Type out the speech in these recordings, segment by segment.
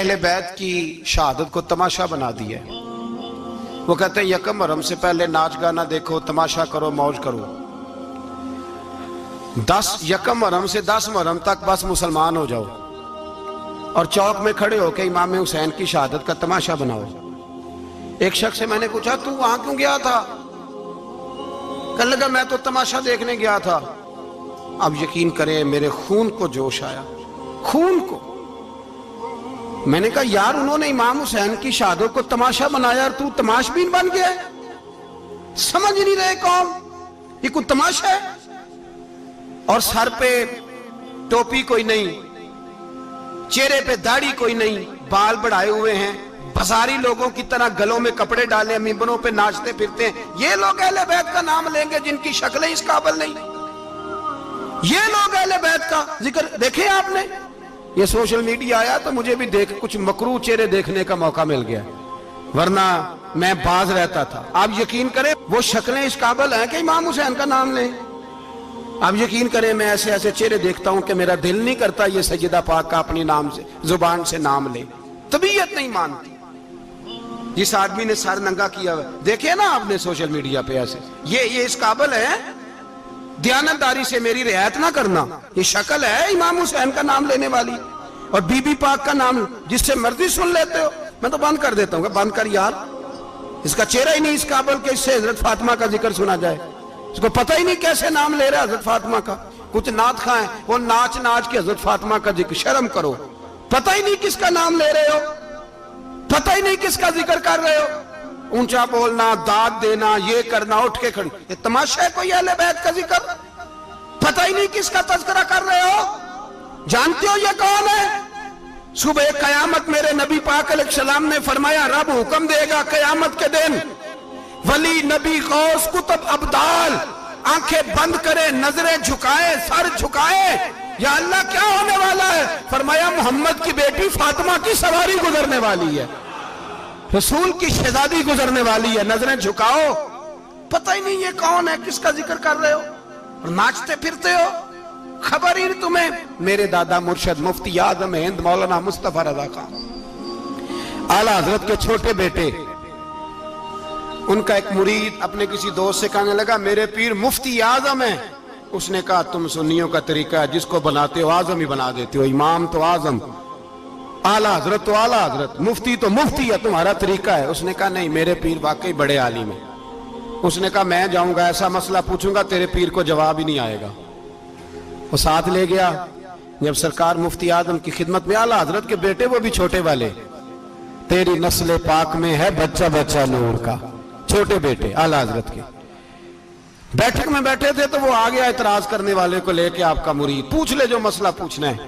اہل بیت کی شہادت کو تماشا بنا دیا ہے۔ وہ کہتے ہیں یکم محرم سے پہلے ناچ گانا دیکھو، تماشا کرو، موج کرو، 10 یکم محرم سے 10 محرم تک بس مسلمان ہو جاؤ اور چوک میں کھڑے ہو کے امام حسین کی شہادت کا تماشا بناؤ۔ ایک شخص سے میں نے پوچھا تو وہاں کیوں گیا تھا؟ کہنے لگا میں تو تماشا دیکھنے گیا تھا۔ اب یقین کریں میرے خون کو جوش آیا، خون کو۔ میں نے کہا یار انہوں نے امام حسین کی شہادت کو تماشا بنایا اور تو تماش بین بن گیا ہے؟ سمجھ نہیں رہے قوم یہ کوئی تماشا ہے؟ اور سر پہ ٹوپی کوئی نہیں، چہرے پہ داڑھی کوئی نہیں، بال بڑھائے ہوئے ہیں، بازاری لوگوں کی طرح گلوں میں کپڑے ڈالے، ممبروں پہ ناچتے پھرتے ہیں۔ یہ لوگ اہل بیت کا نام لیں گے جن کی شکلیں اس قابل نہیں؟ یہ لوگ اہل بیت کا ذکر دیکھیں آپ نے؟ یہ سوشل میڈیا آیا تو مجھے بھی کچھ مکروہ چہرے دیکھنے کا موقع مل گیا، ورنہ میں باز رہتا تھا۔ آپ یقین کریں وہ شکلیں اس قابل ہیں کہ امام حسین کا نام لیں؟ آپ یقین کریں میں ایسے ایسے چہرے دیکھتا ہوں کہ میرا دل نہیں کرتا یہ سیدہ پاک کا اپنی نام سے زبان سے نام لے، طبیعت نہیں مانتی۔ جس آدمی نے سر ننگا کیا ہوا دیکھے نا آپ نے سوشل میڈیا پہ، ایسے یہ اس قابل ہے دیانتداری سے میری رعایت نہ کرنا؟ یہ شکل ہے امام حسین کا نام لینے والی؟ اور بی بی پاک کا نام جس سے مرضی سن لیتے ہو؟ میں تو بند کر دیتا ہوں کہ بند کر یار، اس کا چہرہ ہی نہیں اس قابل کہ اس سے حضرت فاطمہ کا ذکر سنا جائے۔ اس کو پتہ ہی نہیں کیسے نام لے رہا ہے حضرت فاطمہ کا۔ کچھ نعت خواہ ہیں وہ ناچ ناچ کے حضرت فاطمہ کا ذکر، شرم کرو، پتہ ہی نہیں کس کا نام لے رہے ہو، پتہ ہی نہیں کس کا ذکر کر رہے ہو، اونچا بولنا، داد دینا، یہ کرنا، اٹھ کے کھڑی، یہ تماشا ہے کوئی اہل بیت کا ذکر؟ پتہ ہی نہیں کس کا تذکرہ کر رہے ہو؟ جانتے ہو یہ کون ہے؟ صبح قیامت میرے نبی پاک علیہ السلام نے فرمایا رب حکم دے گا قیامت کے دن، ولی، نبی، غوث، کتب، ابدال آنکھیں بند کرے، نظریں جھکائے، سر جھکائے، یا اللہ کیا ہونے والا ہے؟ فرمایا محمد کی بیٹی فاطمہ کی سواری گزرنے والی ہے، رسول کی شہزادی گزرنے والی ہے، نظریں جھکاؤ۔ پتہ ہی نہیں یہ کون ہے، کس کا ذکر کر رہے ہو اور ناچتے پھرتے ہو، خبر ہی تمہیں۔ میرے دادا مرشد مفتی اعظم ہند مولانا مصطفیٰ رضا خان اعلیٰ حضرت کے چھوٹے بیٹے، ان کا ایک مرید اپنے کسی دوست سے کہنے لگا میرے پیر مفتی اعظم ہیں۔ اس نے کہا تم سنیوں کا طریقہ ہے جس کو بناتے ہو اعظم ہی بنا دیتے ہو، امام تو اعظم، اعلیٰ حضرت تو اعلیٰ حضرت، مفتی تو مفتی ہے، تمہارا طریقہ ہے۔ اس نے کہا نہیں میرے پیر واقعی بڑے عالم ہیں۔ اس نے کہا میں جاؤں گا ایسا مسئلہ پوچھوں گا تیرے پیر کو جواب ہی نہیں آئے گا۔ وہ ساتھ لے گیا، جب سرکار مفتی اعظم کی خدمت میں، اعلیٰ حضرت کے بیٹے وہ بھی چھوٹے والے، تیری نسل پاک میں ہے بچہ بچہ نور کا، چھوٹے بیٹے اعلیٰ حضرت کے بیٹھک میں بیٹھے تھے تو وہ آ گیا اعتراض کرنے والے کو لے کے، آپ کا مرید پوچھ لے جو مسئلہ پوچھنا ہے۔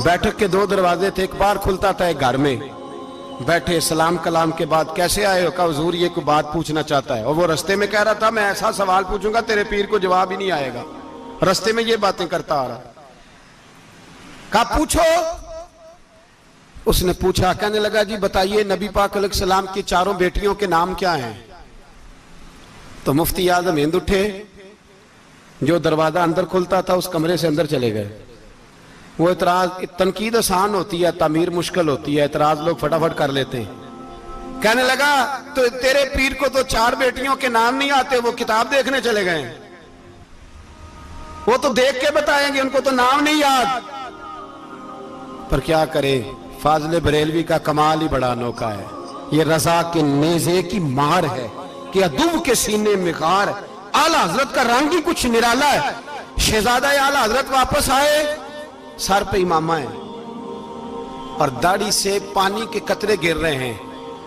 بیٹھک کے 2 دروازے تھے، ایک بار کھلتا تھا ایک گھر میں بیٹھے، سلام کلام کے بعد کیسے آئے ہو؟ کہا حضور یہ کوئی بات پوچھنا چاہتا ہے، اور وہ رستے میں کہہ رہا تھا میں ایسا سوال پوچھوں گا تیرے پیر کو جواب ہی نہیں آئے گا، رستے میں یہ باتیں کرتا آ رہا۔ کہا پوچھو۔ اس نے پوچھا، کہنے لگا جی بتائیے نبی پاک علیہ السلام کی 4 بیٹیوں کے نام کیا ہیں؟ تو مفتی اعظم ہند اٹھے، جو دروازہ اندر کھلتا تھا اس کمرے سے اندر چلے گئے۔ وہ اعتراض، تنقید آسان ہوتی ہے، تعمیر مشکل ہوتی ہے، اعتراض لوگ فٹافٹ کر لیتے ہیں۔ کہنے لگا تو تیرے پیر کو تو 4 بیٹیوں کے نام نہیں آتے، وہ کتاب دیکھنے چلے گئے ہیں، وہ تو دیکھ کے بتائیں گے، ان کو تو نام نہیں یاد۔ پر کیا کرے، فاضل بریلوی کا کمال ہی بڑا انوکھا ہے، یہ رضا کے نیزے کی مار ہے کہ عدو کے سینے میں غار۔ اعلیٰ حضرت کا رنگ ہی کچھ نرالا ہے۔ شہزادہ اعلیٰ حضرت واپس آئے، سر پہ امامہ ہے اور داڑھی سے پانی کے قطرے گر رہے ہیں،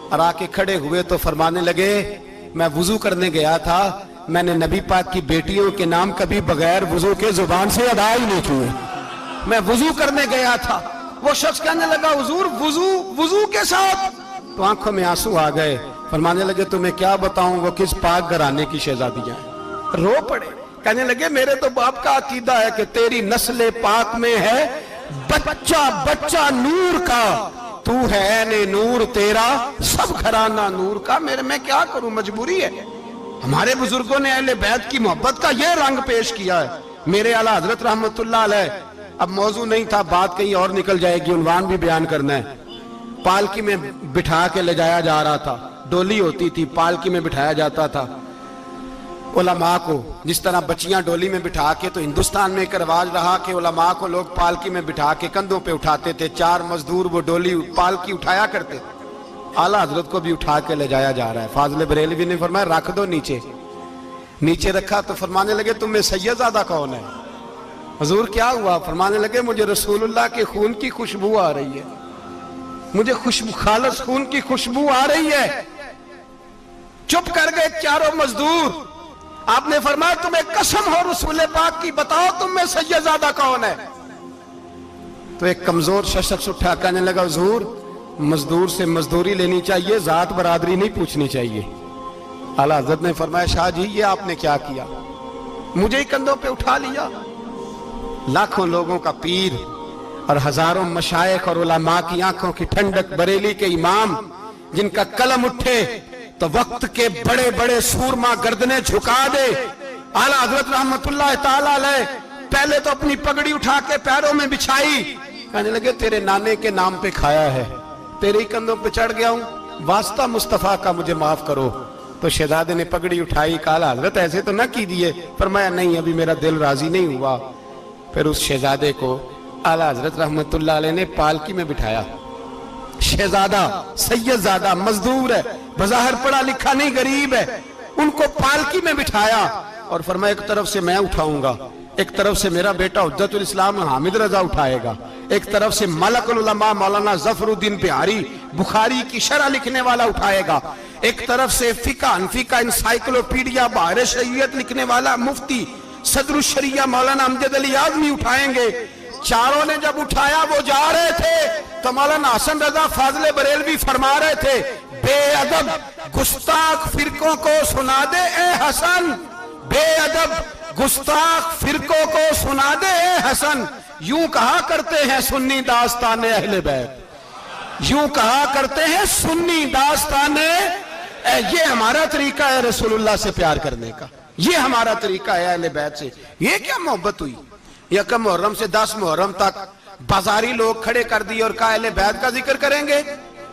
اور آ کے کھڑے ہوئے تو فرمانے لگے میں وضو کرنے گیا تھا، میں نے نبی پاک کی بیٹیوں کے نام کبھی بغیر وضو کے زبان سے ادا ہی نہیں کیے، میں وضو کرنے گیا تھا۔ وہ شخص کہنے لگا حضور وضو کے ساتھ؟ تو آنکھوں میں آنسو آ گئے، فرمانے لگے تمہیں کیا بتاؤں وہ کس پاک گھرانے کی شہزادیاں ہیں۔ رو پڑے، کہنے لگے میرے تو باپ کا عقیدہ ہے کہ تیری نسل پاک میں ہے بچہ بچہ نور کا، تو ہے نے نور تیرا سب گھرانہ نور کا۔ میں کیا کروں، مجبوری ہے۔ ہمارے بزرگوں نے اہل بیت کی محبت کا یہ رنگ پیش کیا ہے۔ میرے اعلیٰ حضرت رحمت اللہ علیہ اب موضوع نہیں تھا, بات کہیں اور نکل جائے گی, عنوان بھی بیان کرنا ہے. پالکی میں بٹھا کے لے جایا جا رہا تھا, ڈولی ہوتی تھی, پالکی میں بٹھایا جاتا تھا علماء کو. جس طرح بچیاں ڈولی میں بٹھا کے, تو ہندوستان میں ایک رواج رہا کہ علماء کو لوگ پالکی میں بٹھا کے کندھوں پہ اٹھاتے تھے, 4 مزدور وہ ڈولی پالکی اٹھایا کرتے. اعلیٰ حضرت کو بھی اٹھا کے لے جایا جا رہا ہے. فاضل بریلوی نے فرمایا رکھ دو نیچے. نیچے رکھا تو فرمانے لگے تم میں سید زادہ کون ہے؟ حضور کیا ہوا؟ فرمانے لگے مجھے رسول اللہ کے خون کی خوشبو آ رہی ہے, مجھے خالص خون کی خوشبو آ رہی ہے. چپ کر گئے چاروں مزدور. آپ نے فرمایا تمہیں قسم ہو رسول پاک کی, بتاؤ تم میں سید زادہ کون ہے؟ تو ایک کمزور شخص اٹھا کہنے لگا حضور مزدور سے مزدوری لینی چاہیے, ذات برادری نہیں پوچھنی چاہیے. اعلیٰ حضرت نے فرمایا شاہ جی یہ آپ نے کیا کیا, مجھے ہی کندھوں پہ اٹھا لیا. لاکھوں لوگوں کا پیر اور ہزاروں مشائخ اور علماء کی آنکھوں کی ٹھنڈک, بریلی کے امام جن کا قلم اٹھے تو وقت کے بڑے بڑے سورما گردنیں جھکا دے. اعلیٰ حضرت رحمت اللہ تعالی علیہ پہلے تو اپنی پگڑی اٹھا کے پیروں میں بچھائی, کہنے لگے تیرے نانے کے نام پہ کھایا ہے, تیرے ہی کندھوں پہ چڑھ گیا ہوں, واسطہ مصطفیٰ کا مجھے معاف کرو. تو شہزادے نے پگڑی اٹھائی, کہا اعلیٰ حضرت ایسے تو نہ کیجیے. فرمایا نہیں ابھی میرا دل راضی نہیں ہوا. پھر اس شہزادے کو اعلیٰ حضرت رحمت اللہ علیہ نے پالکی میں بٹھایا. شہزادہ سید زادہ مزدور ہے, بظاہر پڑھا لکھا نہیں, غریب ہے, ان کو پالکی میں بٹھایا اور فرمایا ایک طرف سے میں اٹھاؤں گا, ایک طرف سے میرا بیٹا حجت الاسلام حامد رضا اٹھائے گا, ایک طرف سے ملک العلماء مولانا ظفر الدین بہاری بخاری کی شرح لکھنے والا اٹھائے گا, ایک طرف سے فقہ حنفی کا انسائیکلوپیڈیا بحر شریعت لکھنے والا مفتی صدر الشریعہ مولانا امجد علی اعظمی اٹھائیں گے. چاروں نے جب اٹھایا وہ جا رہے تھے تو مولانا حسن رضا فاضل بریلوی فرما رہے تھے بے ادب گستاخ فرقوں کو سنا دے اے حسن, بے ادب گستاخ فرقوں کو سنا دے اے حسن. یوں کہا کرتے ہیں سنی داستان اہل بیت, یوں کہا کرتے ہیں سنی داستان. یہ ہمارا طریقہ ہے رسول اللہ سے پیار کرنے کا, یہ ہمارا طریقہ ہے اہل بیت سے. یہ کیا محبت ہوئی؟ یکم محرم سے 10 محرم تک بازاری لوگ کھڑے کر دی اور کہا اہل بیت کا ذکر کریں گے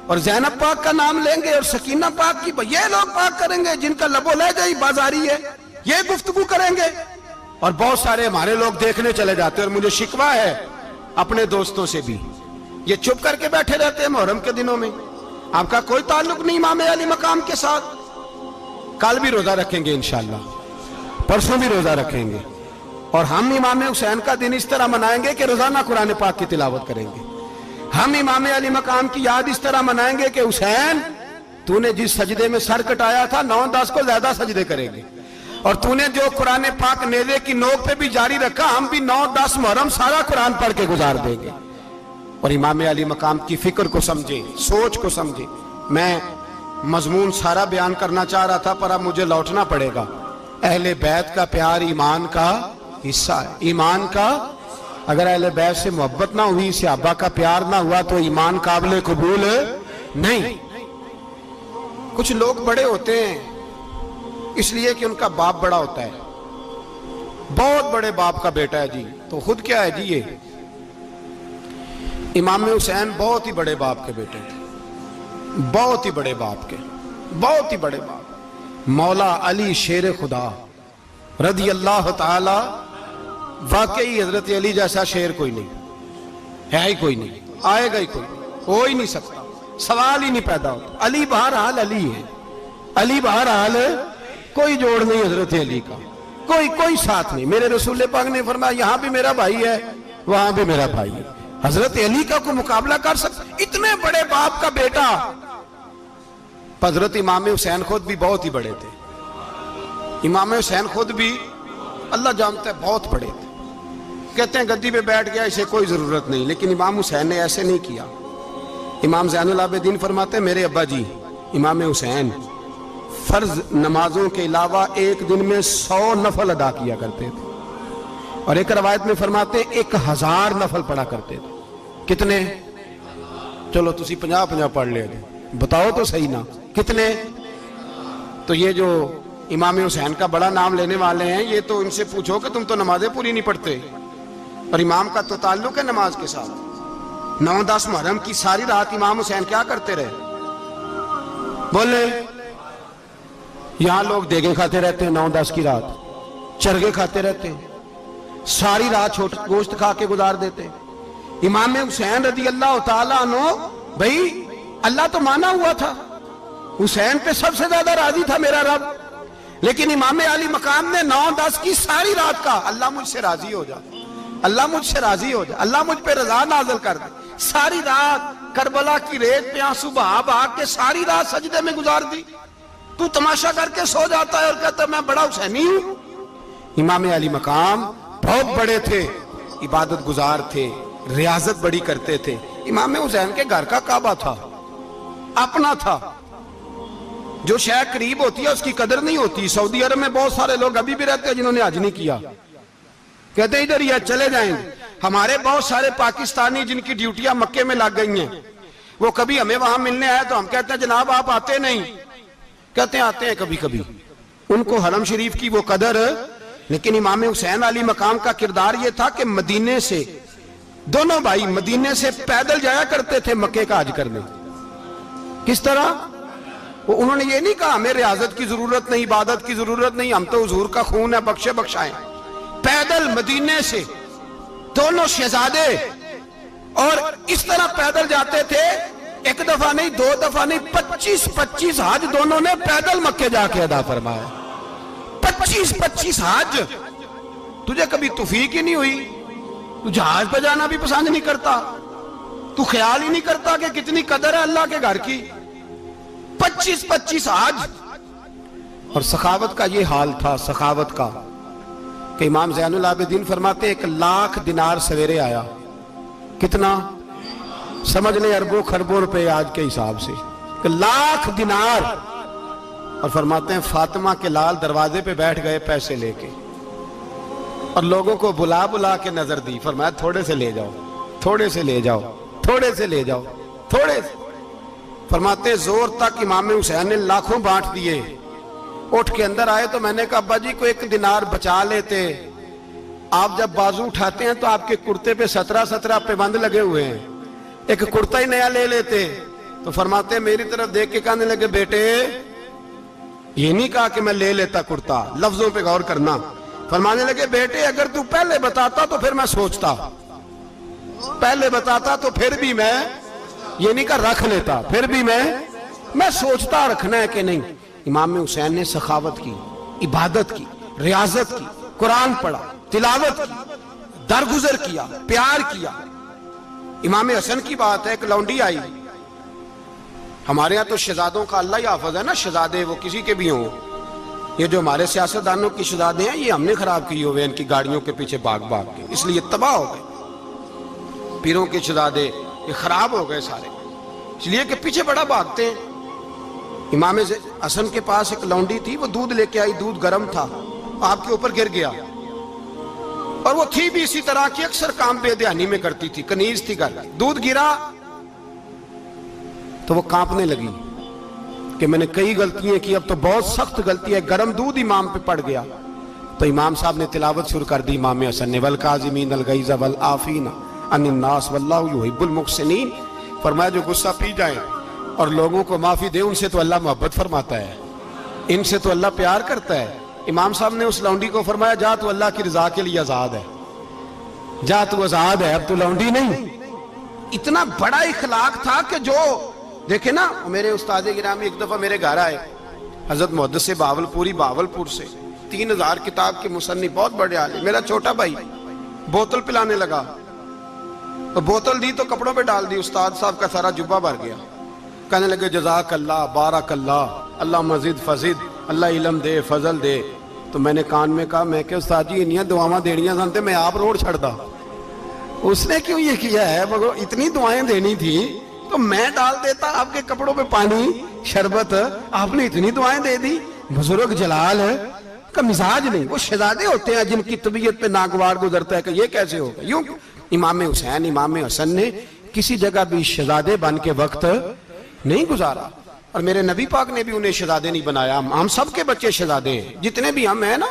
اور زینب پاک کا نام لیں گے اور سکینہ پاک کی, یہ لوگ پاک کریں گے جن کا لب و لہجہ ہی بازاری ہے, یہ گفتگو کریں گے. اور بہت سارے ہمارے لوگ دیکھنے چلے جاتے ہیں, اور مجھے شکوہ ہے اپنے دوستوں سے بھی, یہ چپ کر کے بیٹھے رہتے ہیں محرم کے دنوں میں. آپ کا کوئی تعلق نہیں امام علی مقام کے ساتھ. کل بھی روزہ رکھیں گے انشاءاللہ, پرسوں بھی روزہ رکھیں گے, اور ہم امام حسین کا دن اس طرح منائیں گے کہ روزانہ قرآن پاک کی تلاوت کریں گے. ہم امام علی مقام کی یاد اس طرح منائیں گے کہ حسین تو نے جس سجدے میں سر کٹایا تھا 9-10 کو زیادہ سجدے کریں گے, اور تو نے جو قرآن پاک نیزے کی نوک پہ بھی جاری رکھا, ہم بھی 9-10 محرم سارا قرآن پڑھ کے گزار دیں گے. اور امام علی مقام کی فکر کو سمجھے, سوچ کو سمجھے. میں مضمون سارا بیان کرنا چاہ رہا تھا پر اب مجھے لوٹنا پڑے گا. اہل بیت کا پیار ایمان کا حصہ ہے, ایمان کا. اگر اہل بیت سے محبت نہ ہوئی, صحابہ کا پیار نہ ہوا تو ایمان قابل قبول نہیں. کچھ لوگ بڑے ہوتے ہیں اس لیے کہ ان کا باپ بڑا ہوتا ہے, بہت بڑے باپ کا بیٹا ہے جی, تو خود کیا ہے جی, یہ امام حسین بہت ہی بڑے باپ کے بیٹے تھے, بہت ہی بڑے باپ کے, بہت ہی بڑے باپ. مولا علی شیر خدا رضی اللہ تعالی, واقعی حضرت علی جیسا شیر کوئی نہیں ہے, ہی کوئی نہیں, آئے گا ہی کوئی, ہو ہی نہیں سکتا, سوال ہی نہیں پیدا ہوتا. علی بہرحال علی ہے, علی بہرحال کوئی جوڑ نہیں حضرت علی کا, کوئی ساتھ نہیں. میرے رسول پاک نے فرمایا یہاں بھی میرا بھائی ہے, وہاں بھی میرا بھائی ہے. حضرت علی کا کوئی مقابلہ کر سکتا؟ اتنے بڑے باپ کا بیٹا. حضرت امام حسین خود بھی بہت ہی بڑے تھے, امام حسین خود بھی اللہ جانتا ہے بہت بڑے تھے. کہتے ہیں گدی پہ بیٹھ گیا اسے کوئی ضرورت نہیں, لیکن امام حسین نے ایسے نہیں کیا. امام زین العابدین فرماتے ہیں میرے ابا جی امام حسین فرض نمازوں کے علاوہ ایک دن میں 100 نفل ادا کیا کرتے تھے, اور ایک روایت میں فرماتے ہیں 1000 نفل پڑھا کرتے تھے. کتنے؟ چلو تسی 50 پڑھ لے, بتاؤ تو صحیح نا کتنے. تو یہ جو امام حسین کا بڑا نام لینے والے ہیں, یہ تو ان سے پوچھو کہ تم تو نمازیں پوری نہیں پڑھتے. اور امام کا تو تعلق ہے نماز کے ساتھ۔ 9-10 محرم کی ساری رات امام حسین کیا کرتے رہے؟ بولے یہاں لوگ دیگیں کھاتے رہتے ہیں 9-10 کی رات، چرگے کھاتے رہتے ہیں، ساری رات گوشت کھا کے گزار دیتے ہیں۔ امام حسین رضی اللہ تعالیٰ عنہ، بھئی اللہ تو مانا ہوا تھا، حسین پہ سب سے زیادہ راضی تھا میرا رب، لیکن امام علی مقام نے 9-10 کی ساری رات کا اللہ مجھ سے راضی ہو جا، اللہ مجھ سے راضی ہو جا، اللہ مجھ پہ رضا نازل کر دے۔ ساری رات کربلا کی ریت پہ آنسو بہا بہا کے ساری رات سجدے میں گزار دی، تو تماشا کر کے سو جاتا ہے اور کہتا ہے میں بڑا حسینی ہوں۔ امام علی مقام بہت بڑے تھے، عبادت گزار تھے، ریاضت بڑی کرتے تھے۔ امام حسین کے گھر کا کعبہ تھا، اپنا تھا، جو شے قریب ہوتی ہے اس کی قدر نہیں ہوتی۔ سعودی عرب میں بہت سارے لوگ ابھی بھی رہتے ہیں جنہوں نے حج نہیں کیا، کہتے ہیں ادھر ہی چلے جائیں گے۔ ہمارے بہت سارے پاکستانی جن کی ڈیوٹیاں مکے میں لگ گئی ہیں، وہ کبھی ہمیں وہاں ملنے آئے تو ہم کہتے ہیں جناب آپ آتے نہیں، کہتے ہیں آتے ہیں کبھی کبھی۔ ان کو حرم شریف کی وہ قدر، لیکن امام حسین علی مقام کا کردار یہ تھا کہ مدینے سے دونوں بھائی مدینے سے پیدل جایا کرتے تھے مکے کا حج کرنے۔ کس طرح؟ انہوں نے یہ نہیں کہا ہمیں ریاضت کی ضرورت نہیں، عبادت کی ضرورت نہیں، ہم تو حضور کا خون ہے، بخشے بخشائیں۔ پیدل مدینے سے دونوں شہزادے اور اس طرح پیدل جاتے تھے، ایک دفعہ نہیں، 2 دفعہ نہیں، 25 حج دونوں نے پیدل مکے جا کے ادا فرمایا۔ 25 حج۔ تجھے کبھی توفیق ہی نہیں ہوئی؟ تو جہاز پہ جانا بھی پسند نہیں کرتا، تو خیال ہی نہیں کرتا کہ کتنی قدر ہے اللہ کے گھر کی۔ 25 حج۔ اور سخاوت کا یہ حال تھا، سخاوت کا، کہ امام زین العابدین فرماتے 1,00,000 دینار سویرے آیا۔ کتنا؟ سمجھ لیں اربوں خربوں روپے آج کے حساب سے، 1,00,000 دینار۔ اور فرماتے ہیں فاطمہ کے لال دروازے پہ بیٹھ گئے پیسے لے کے، اور لوگوں کو بلا بلا کے نظر دی، فرمایا تھوڑے سے لے جاؤ، تھوڑے سے لے جاؤ، تھوڑے سے لے جاؤ، تھوڑے سے۔ فرماتے زور تک امام حسین نے لاکھوں بانٹ دیے۔ اٹھ کے اندر آئے تو میں نے کہا ابا جی کو 1 دینار بچا لیتے، آپ جب بازو اٹھاتے ہیں تو آپ کے کرتے پہ 17 پہ بند لگے ہوئے ہیں، ایک کرتا ہی نیا لے لیتے۔ تو فرماتے میری طرف دیکھ کے کہنے لگے بیٹے یہ نہیں کہا کہ میں لے لیتا کرتا، لفظوں پہ غور کرنا۔ فرمانے لگے بیٹے اگر تو پہلے بتاتا تو پھر میں سوچتا، پہلے بتاتا تو پھر بھی میں یہ نہیں کہا رکھ لیتا، پھر بھی میں سوچتا رکھنا ہے کہ نہیں۔ امام حسین نے سخاوت کی، عبادت کی، ریاضت کی، قرآن پڑھا، تلاوت کی، درگزر کیا، پیار کیا۔ امام حسن کی بات ہے، ایک لونڈی آئی، ہمارے ہاں تو شہزادوں کا اللہ ہی حافظ ہے نا، شہزادے وہ کسی کے بھی ہوں، یہ جو ہمارے سیاستدانوں کی شہزادے ہیں یہ ہم نے خراب کیے ہوئے ان کی گاڑیوں کے پیچھے بھاگ بھاگ کے، اس لیے تباہ ہو گئے۔ پیروں کے شہزادے یہ خراب ہو گئے سارے، اس لیے کہ پیچھے بڑا بھاگتے ہیں۔ امام حسن کے پاس ایک لونڈی تھی، وہ دودھ لے کے آئی، دودھ گرم تھا، آپ کے اوپر گر گیا، اور وہ تھی بھی اسی طرح کی، اکثر کام بے دھیانی میں کرتی تھی، کنیز تھی گھر، دودھ گرا تو وہ کانپنے لگی کہ میں نے کئی غلطیاں کی، اب تو بہت سخت غلطی ہے، گرم دودھ امام پہ پڑ گیا۔ تو امام صاحب نے تلاوت شروع کر دی امام حسن نے، والکاظمین الغیظ والعافین عن الناس واللہ یحب المحسنین۔ فرمایا جو غصہ پی جائیں اور لوگوں کو معافی دے، ان سے تو اللہ محبت فرماتا ہے، ان سے تو اللہ پیار کرتا ہے۔ امام صاحب نے اس لونڈی کو فرمایا جا تو اللہ کی رضا کے لیے آزاد ہے، جا تو آزاد ہے، اب تو لونڈی نہیں۔ اتنا بڑا اخلاق تھا کہ جو دیکھیں نا، میرے استاد گرامی ایک دفعہ میرے گھر آئے، حضرت محدث سے باولپور سے، 3000 کتاب کے مصنف، بہت بڑے عالم، میرا چھوٹا بھائی بوتل پلانے لگا، تو بوتل دی تو کپڑوں پہ ڈال دی، استاد صاحب کا سارا جبہ بھر گیا، کہنے لگے جزاک اللہ، بارک اللہ، اللہ مزید فزید، اللہ علم دے، فضل دے۔ تو میں نے کان میں کہا، میں کہ استاد جی انیاں دعاواں دینیاں سنتے میں آپ روڑ چھڑ دا، اس نے کیوں یہ کیا ہے، مگر اتنی دعائیں دینی تھی تو میں ڈال دیتا آپ کے کپڑوں پہ پانی شربت، آپ نے اتنی دعائیں دے دی۔ بزرگ جلال کا مزاج نہیں، وہ شہزادے ہوتے ہیں جن کی طبیعت پہ ناگوار گزرتا ہے کہ یہ کیسے ہوگا۔ یوں امام حسین امام حسن نے کسی جگہ بھی شہزادے بن کے وقت نہیں گزارا، اور میرے نبی پاک نے بھی انہیں شہزادے نہیں بنایا۔ ہم سب کے بچے شہزادے ہیں، جتنے بھی ہم ہیں نا،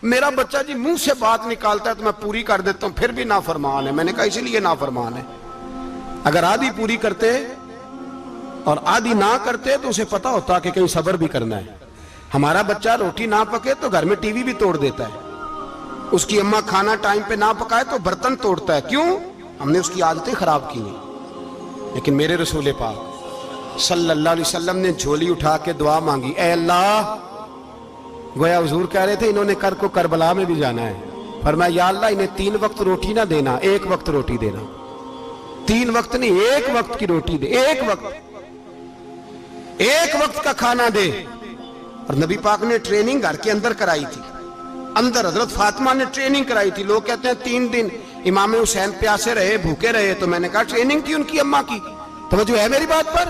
میرا بچہ جی منہ سے بات نکالتا ہے تو میں پوری کر دیتا ہوں، پھر بھی نافرمان ہے۔ میں نے کہا اسی لیے نافرمان ہے، اگر آدھی پوری کرتے اور آدھی نہ کرتے تو اسے پتا ہوتا کہ کہیں صبر بھی کرنا ہے۔ ہمارا بچہ روٹی نہ پکے تو گھر میں ٹی وی بھی توڑ دیتا ہے، اس کی اماں کھانا ٹائم پہ نہ پکائے تو برتن توڑتا ہے۔ کیوں؟ ہم نے اس کی عادتیں خراب کی ہیں۔ لیکن میرے رسول پاک صلی اللہ علیہ وسلم نے جھولی اٹھا کے دعا مانگی، اے اللہ، گویا حضور کہہ رہے تھے انہوں نے کر کو کربلا میں بھی جانا ہے، فرمایا یا اللہ انہیں 3 وقت روٹی نہ دینا، 1 وقت روٹی دینا، 3 وقت نہیں، 1 وقت کی روٹی دے، 1 وقت کا کھانا دے۔ اور نبی پاک نے ٹریننگ گھر کے اندر کرائی تھی، اندر حضرت فاطمہ نے ٹریننگ کرائی تھی۔ لوگ کہتے ہیں 3 دن امام حسین پیاسے رہے، بھوکے رہے، تو میں نے کہا ٹریننگ تھی ان کی اماں کی۔ توجہ ہے میری بات پر؟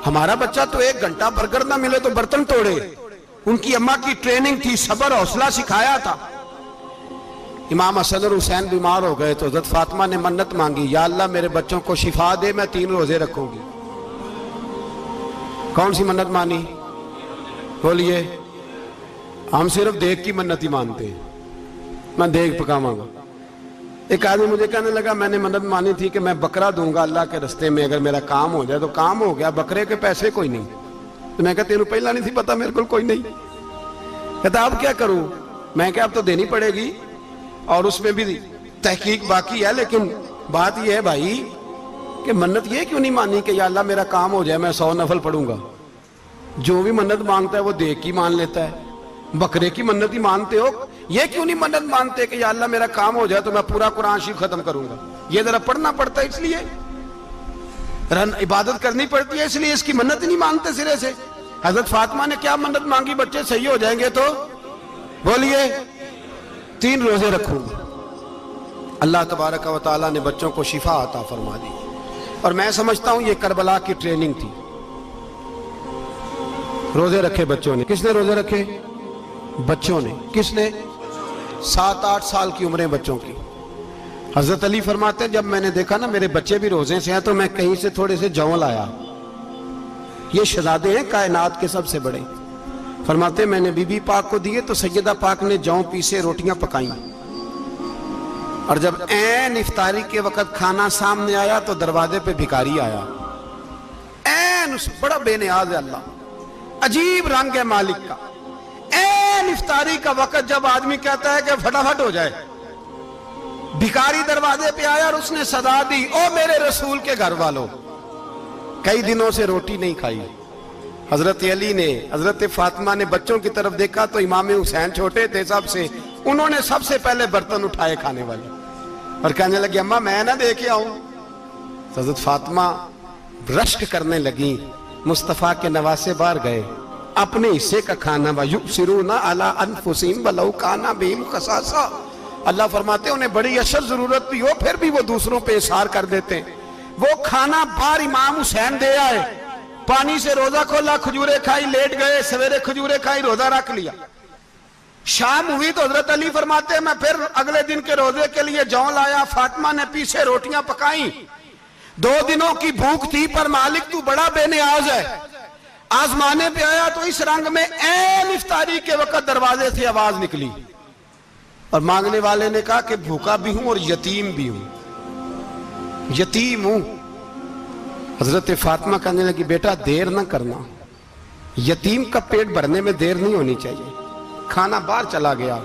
ہمارا بچہ تو 1 گھنٹہ برگر نہ ملے تو برتن توڑے، ان کی اماں کی ٹریننگ تھی، صبر حوصلہ سکھایا تھا۔ امام حسن اور حسین بیمار ہو گئے تو حضرت فاطمہ نے منت مانگی، یا اللہ میرے بچوں کو شفا دے، میں 3 روزے رکھوں گی۔ کون سی منت مانی؟ بولیے۔ ہم صرف دیکھ کی منت ہی مانتے ہیں، میں دیکھ پکاواں گا۔ ایک آدمی مجھے کہنے لگا میں نے منت مانی تھی کہ میں بکرا دوں گا اللہ کے رستے میں، اگر میرا کام ہو جائے تو کام ہو گیا، بکرے کے پیسے کوئی نہیں۔ تو میں کہا تینوں پہلا نہیں تھی پتا، میرے کو کوئی نہیں۔ کہتا اب کیا کروں؟ میں کہا اب تو دینی پڑے گی، اور اس میں بھی تحقیق باقی ہے، لیکن بات یہ ہے بھائی کہ منت یہ کیوں نہیں مانی کہ یا اللہ میرا کام ہو جائے میں 100 نفل پڑھوں گا؟ جو بھی منت مانگتا ہے وہ دیکھ کی مان لیتا ہے، بکرے کی منت ہی مانتے ہو، یہ کیوں نہیں منت مانتے کہ یا اللہ میرا کام ہو جائے تو میں پورا قرآن شریف ختم کروں گا؟ یہ ذرا پڑھنا پڑتا ہے، اس لیے عبادت کرنی پڑتی ہے، اس لیے اس کی منت ہی نہیں مانتے سرے سے۔ حضرت فاطمہ نے کیا منت مانگی؟ بچے صحیح ہو جائیں گے تو بولیے 3 روزے رکھوں گا۔ اللہ تبارک و تعالیٰ نے بچوں کو شفا عطا فرما دی، اور میں سمجھتا ہوں یہ کربلا کی ٹریننگ تھی۔ روزے رکھے بچوں نے، کس نے روزے رکھے؟ بچوں نے۔ کس نے؟ 7-8 سال کی عمریں بچوں کی۔ حضرت علی فرماتے ہیں جب میں نے دیکھا نا میرے بچے بھی روزے سے ہیں تو میں کہیں سے تھوڑے سے جوں لایا، یہ شہزادے ہیں کائنات کے سب سے بڑے۔ فرماتے ہیں میں نے بی بی پاک کو دیے تو سیدہ پاک نے جوں پیسے روٹیاں پکائیں، اور جب عین افطاری کے وقت کھانا سامنے آیا تو دروازے پہ بھکاری آیا، عین بڑا بے نیاز ہے اللہ، عجیب رنگ ہے مالک کا۔ عین افطاری کا وقت جب آدمی کہتا ہے کہ فٹافٹ ہو جائے، بھکاری دروازے پہ آیا اور اس نے صدا دی، او میرے رسول کے گھر والوں، کئی دنوں سے روٹی نہیں کھائی۔ حضرت علی نے، حضرت فاطمہ نے بچوں کی طرف دیکھا تو امام حسین چھوٹے تھے سب سے، انہوں نے سب سے پہلے برتن اٹھائے کھانے والے، اور کہنے لگے اماں میں نہ دے کے آؤں؟ حضرت فاطمہ رشک کرنے لگی، مصطفیٰ کے نواسے باہر گئے، اپنے حصے کا کھانا وَيُؤْثِرُونَ عَلَىٰ أَنفُسِهِمْ وَلَوْ كَانَ بِهِمْ خَصَاصَةٌ، اللہ فرماتے ہیں انہیں بڑی اشد ضرورت بھی ہو پھر بھی وہ دوسروں پہ اثار کر دیتے ہیں۔ وہ کھانا باہر امام حسین دے آئے، پانی سے روزہ کھولا، کھجورے کھائی، لیٹ گئے، سویرے کھجورے کھائی، روزہ رکھ لیا۔ شام ہوئی تو حضرت علی فرماتے ہیں میں پھر اگلے دن کے روزے کے لیے جوں لایا، فاطمہ نے پیچھے روٹیاں پکائیں، 2 دنوں کی بھوک تھی پر مالک تو بڑا بے نیاز ہے۔ آزمانے پہ آیا تو اس رنگ میں عین افطاری کے وقت دروازے سے آواز نکلی، اور مانگنے والے نے کہا کہ بھوکا بھی ہوں اور یتیم بھی ہوں، یتیم ہوں۔ حضرت فاطمہ کہنے لگی بیٹا دیر نہ کرنا، یتیم کا پیٹ بھرنے میں دیر نہیں ہونی چاہیے۔ کھانا باہر چلا گیا،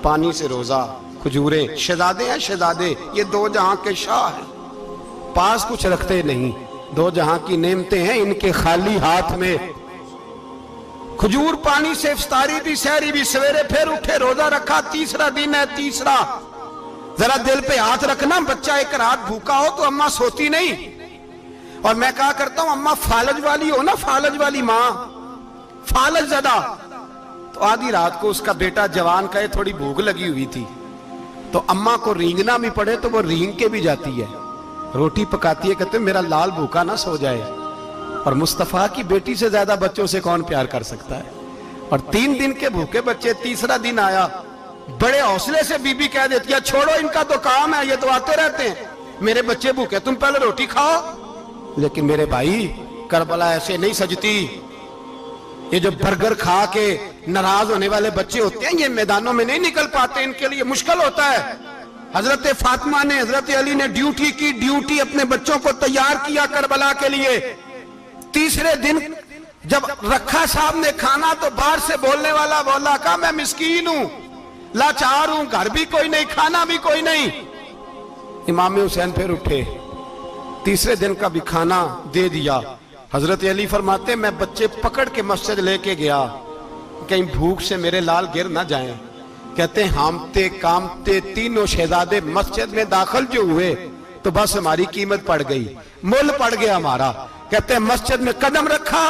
پانی سے روزہ، کھجورے، شہزادے ہیں شہزادے، یہ 2 جہاں کے شاہ ہیں، پاس کچھ رکھتے نہیں، 2 جہاں کی نعمتیں ہیں ان کے خالی ہاتھ میں۔ کھجور پانی سے افطاری بھی، سحری بھی، سویرے پھر اٹھے، روزہ رکھا، 3را دن ہے، 3را۔ ذرا دل پہ ہاتھ رکھنا، بچہ ایک رات بھوکا ہو تو اماں سوتی نہیں، اور میں کہا کرتا ہوں اماں فالج والی ہو نا، فالج والی ماں، فالج زدہ، تو آدھی رات کو اس کا بیٹا جوان کہے تھوڑی بھوک لگی ہوئی تھی، تو اماں کو رینگنا بھی پڑے تو وہ رینگ کے بھی جاتی ہے، روٹی پکاتی ہے، کہتے ہیں میرا لال بھوکا نہ سو جائے۔ اور مصطفیٰ کی بیٹی سے زیادہ بچوں سے کون پیار کر سکتا ہے؟ اور 3 دن کے بھوکے بچے، 3را دن آیا، بڑے حوصلے سے بی بی کہہ دیتی ہے چھوڑو ان کا تو کام ہے، یہ تو آتے رہتے ہیں، میرے بچے بھوکے، تم پہلے روٹی کھاؤ۔ لیکن میرے بھائی کربلا ایسے نہیں سجتی، یہ جو برگر کھا کے ناراض ہونے والے بچے ہوتے ہیں یہ میدانوں میں نہیں نکل پاتے، ان کے لیے مشکل ہوتا ہے۔ حضرت فاطمہ نے، حضرت علی نے ڈیوٹی کی، ڈیوٹی اپنے بچوں کو تیار کیا کربلا کے لیے۔ تیسرے دن جب رکھا صاحب نے کھانا تو باہر سے بولنے والا بولا کہا میں مسکین ہوں، لاچار ہوں، گھر بھی کوئی نہیں، کھانا بھی کوئی نہیں۔ امام حسین پھر اٹھے، تیسرے دن کا بھی کھانا دے دیا۔ حضرت علی فرماتے میں بچے پکڑ کے مسجد لے کے گیا، کہیں بھوک سے میرے لال گر نہ جائیں۔ کہتے ہیں ہامتے کامتے تینوں شہزادے مسجد میں داخل جو ہوئے تو بس ہماری قیمت پڑ گئی، مول پڑ گیا ہمارا۔ کہتے ہیں مسجد میں قدم رکھا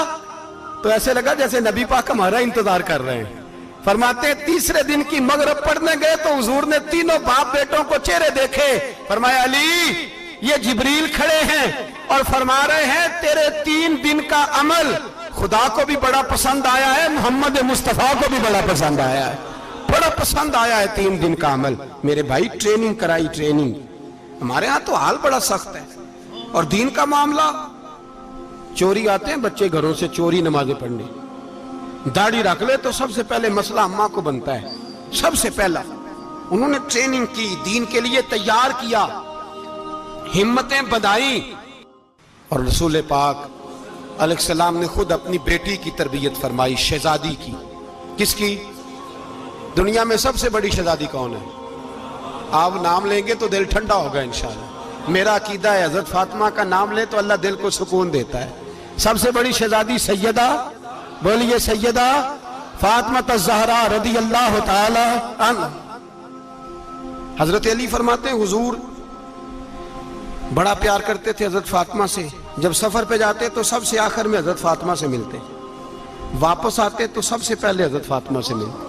تو ایسے لگا جیسے نبی پاک ہمارا انتظار کر رہے ہیں۔ فرماتے ہیں تیسرے دن کی مغرب پڑھنے گئے تو حضور نے تینوں باپ بیٹوں کو چہرے دیکھے، فرمایا علی یہ جبریل کھڑے ہیں اور فرما رہے ہیں تیرے 3 دن کا عمل خدا کو بھی بڑا پسند آیا ہے، محمد مصطفیٰ کو بھی بڑا پسند آیا ہے، بڑا پسند آیا ہے 3 دن کا عمل۔ میرے بھائی ٹریننگ کرائی، ٹریننگ۔ ہمارے ہاں تو حال بڑا سخت ہے، اور دین کا معاملہ چوری آتے ہیں بچے گھروں سے چوری نمازیں پڑھنے، داڑھی رکھ لے تو سب سے پہلے مسئلہ اماں کو بنتا ہے، سب سے پہلا۔ انہوں نے ٹریننگ کی، دین کے لیے تیار کیا، ہمتیں بدھائیں، اور رسول پاک علیہ السلام نے خود اپنی بیٹی کی تربیت فرمائی، شہزادی کی۔ کس کی؟ دنیا میں سب سے بڑی شہزادی کون ہے؟ آپ نام لیں گے تو دل ٹھنڈا ہوگا انشاءاللہ۔ میرا عقیدہ ہے حضرت فاطمہ کا نام لے تو اللہ دل کو سکون دیتا ہے۔ سب سے بڑی شہزادی سیدہ، بولیے سیدہ فاطمہ الزہرا رضی اللہ تعالی عنہ۔ حضرت علی فرماتے ہیں حضور بڑا پیار کرتے تھے حضرت فاطمہ سے، جب سفر پہ جاتے تو سب سے آخر میں حضرت فاطمہ سے ملتے، واپس آتے تو سب سے پہلے حضرت فاطمہ سے ملتے۔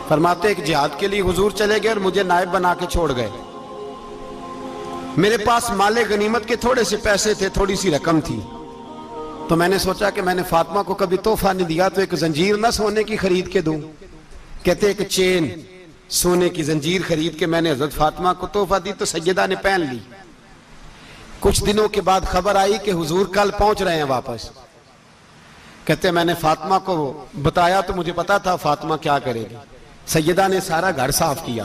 فرماتے ایک جہاد کے لیے حضور چلے گئے اور مجھے نائب بنا کے چھوڑ گئے، میرے پاس مال غنیمت کے تھوڑے سے پیسے تھے، تھوڑی سی رقم تھی، تو میں نے سوچا کہ میں نے فاطمہ کو کبھی تحفہ نہیں دیا تو ایک زنجیر نہ سونے کی خرید کے دوں۔ کہتے ایک چین سونے کی زنجیر خرید کے میں نے حضرت فاطمہ کو تحفہ دی تو سیدہ نے پہن لی۔ کچھ دنوں کے بعد خبر آئی کہ حضور کل پہنچ رہے ہیں واپس۔ کہتے میں نے فاطمہ کو بتایا تو مجھے پتا تھا فاطمہ کیا کرے گی۔ سیدہ نے سارا گھر صاف کیا،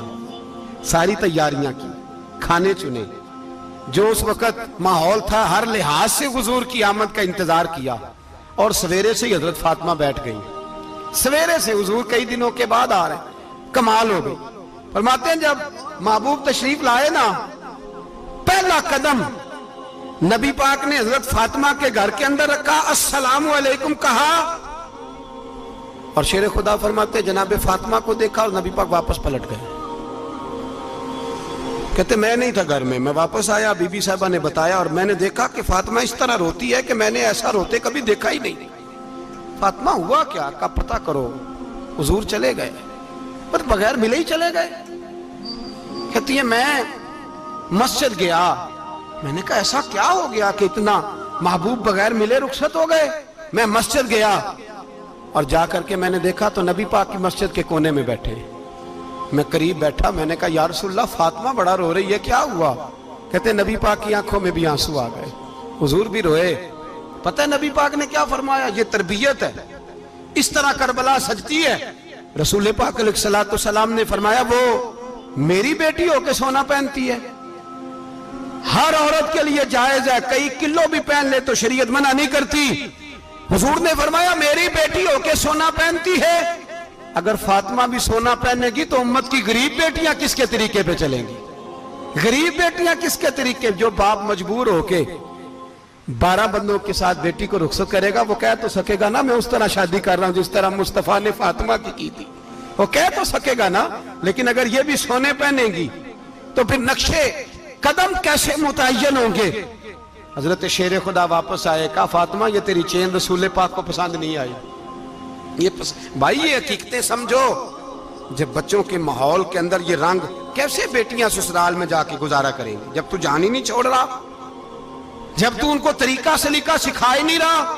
ساری تیاریاں کی، کھانے چنے، جو اس وقت ماحول تھا ہر لحاظ سے حضور کی آمد کا انتظار کیا، اور سویرے سے ہی حضرت فاطمہ بیٹھ گئی۔ سویرے سے حضور کئی دنوں کے بعد آ رہے ہیں، کمال ہو گئی۔ فرماتے ہیں جب محبوب تشریف لائے نا، پہلا قدم نبی پاک نے حضرت فاطمہ کے گھر کے اندر رکھا، السلام علیکم کہا، اور شیر خدا فرماتے جناب فاطمہ کو دیکھا اور نبی پاک واپس پلٹ گئے۔ کہتے میں نہیں تھا گھر میں واپس آیا، بی بی صاحبہ نے بتایا اور میں نے دیکھا کہ فاطمہ اس طرح روتی ہے کہ میں نے ایسا روتے کبھی دیکھا ہی نہیں۔ فاطمہ ہوا کیا کا پتہ کرو۔ حضور چلے گئے پر بغیر ملے ہی چلے گئے۔ کہتی ہے میں مسجد گیا، میں نے کہا ایسا کیا ہو گیا کہ اتنا محبوب بغیر ملے رخصت ہو گئے۔ میں مسجد گیا اور جا کر کے میں نے دیکھا تو نبی پاک کی مسجد کے کونے میں بیٹھے۔ میں قریب بیٹھا، میں نے کہا یا رسول اللہ فاطمہ بڑا رو رہی ہے، کیا ہوا؟ کہتے نبی پاک کی آنکھوں میں بھی آنسو آ گئے، حضور بھی روئے۔ پتہ ہے نبی پاک نے کیا فرمایا؟ یہ تربیت ہے، اس طرح کربلا سجتی ہے۔ رسول پاک علیہ السلام نے فرمایا وہ میری بیٹی ہو کے سونا پہنتی ہے، ہر عورت کے لیے جائز ہے، کئی کلو بھی پہن لے تو شریعت منع نہیں کرتی۔ حضور نے فرمایا میری بیٹی ہو کے سونا پہنتی ہے، اگر فاطمہ بھی سونا پہنے گی تو امت کی غریب بیٹیاں کس کے طریقے پہ چلیں گی؟ غریب بیٹیاں کس کے طریقے؟ جو باپ مجبور ہو کے 12 بندوں کے ساتھ بیٹی کو رخصت کرے گا وہ کہہ تو سکے گا نا میں اس طرح شادی کر رہا ہوں جس طرح مصطفیٰ نے فاطمہ کی تھی، وہ کہہ تو سکے گا نا، لیکن اگر یہ بھی سونے پہنے گی تو پھر نقشے قدم کیسے متعین ہوں گے؟ حضرت شیر خدا واپس آئے، کہا فاطمہ یہ تیری چین رسول پاک کو پسند نہیں آئی۔ بھائی یہ حقیقتیں سمجھو، جب بچوں کے ماحول کے اندر یہ رنگ، کیسے بیٹیاں سسرال میں جا کے گزارا کریں گی جب تو جان ہی نہیں چھوڑ رہا، جب تو ان کو طریقہ سلیقہ سکھا ہی نہیں رہا؟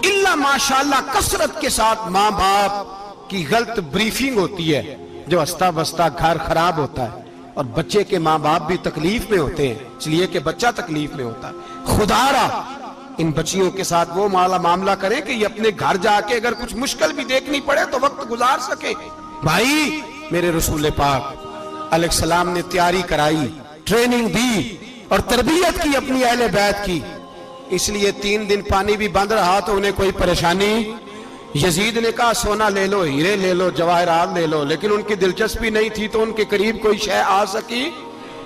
اللہ ماشاءاللہ کثرت کے ساتھ ماں باپ کی غلط بریفنگ ہوتی ہے، جو ہستا بستا گھر خراب ہوتا ہے، اور بچے کے ماں باپ بھی تکلیف میں ہوتے ہیں، اس لیے کہ بچہ تکلیف میں ہوتا ہے۔ خدا را ان بچیوں کے ساتھ وہ معاملہ کریں کہ یہ اپنے گھر جا کے اگر کچھ مشکل بھی دیکھنی پڑے تو وقت گزار سکے. بھائی میرے رسول پاک علیہ السلام نے تیاری کرائی، ٹریننگ دی اور تربیت کی اپنی اہل بیت کی، اس لیے 3 دن پانی بھی بند رہا تو انہیں کوئی پریشانی. یزید نے کہا سونا لے لو، ہیرے لے لو، جواہرات لے لو، لیکن ان کی دلچسپی نہیں تھی تو ان کے قریب کوئی شے آ سکی.